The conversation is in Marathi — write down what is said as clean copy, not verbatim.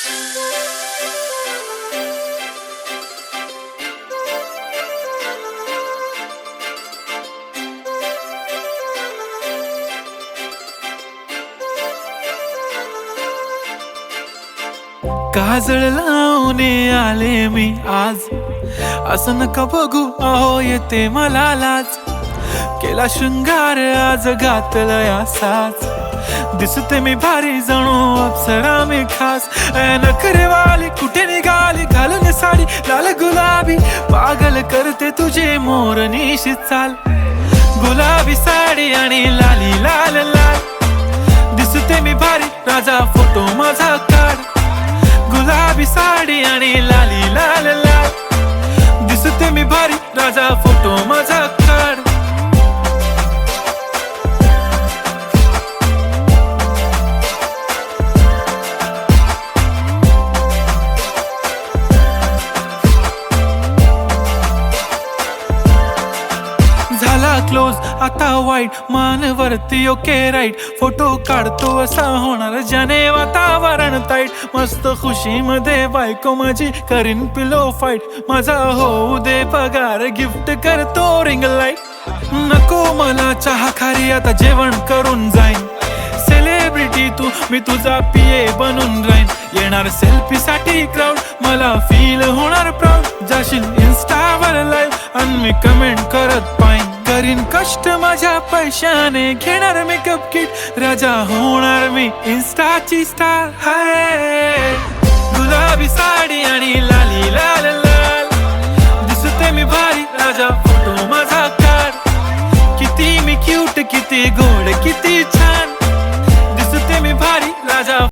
काजळ लावून आले मी आज, असं नका बघू अहो येते मला लाज. केला शृंगार आज घातला साज, दिसते मी भारी जणू अप्सरा मी खास. नखरेवाली कुठे निघाली घालून साडी लाल गुलाबी, पागल करते तुझे मोरनीशी चाल. गुलाबी साडी आणि लाली लाल लाल, दिसते मी भारी राजा फोटो माझा काढ. गुलाबी साडी आणि लाली लाल लाल, दिसते मी भारी राजा फोटो माझा काढ. झाला क्लोज आता वाईट, मानवरती ओके राईट. फोटो काढतो असा होणार ज्याने वातावरण ताईट. मस्त खुशी मध्ये बायको माझी करीन पिलो फाईट. माझा होऊ दे पगार गिफ्ट करतो रिंग लाईट. नको मला चहा खारी आता जेवण करून जाईन. सेलिब्रिटी तू मी तुझा पिये बनून राहीन. येणार सेल्फी साठी क्राऊड मला फील होणार प्राऊड. जाशील इन्स्टावर लाईव्ह आणि मी कमेंट करत पाईन. करीन कष्ट माझ्या पैशाने घेणार मेकअप किट. राजा होणार मी इन्स्टाची स्टार. हाय गुलाबी साडी आणि लाली लाल लाल, दिसते मी भारी राजा फोटो माझा काढ. किती मी क्यूट किती गोड किती छान.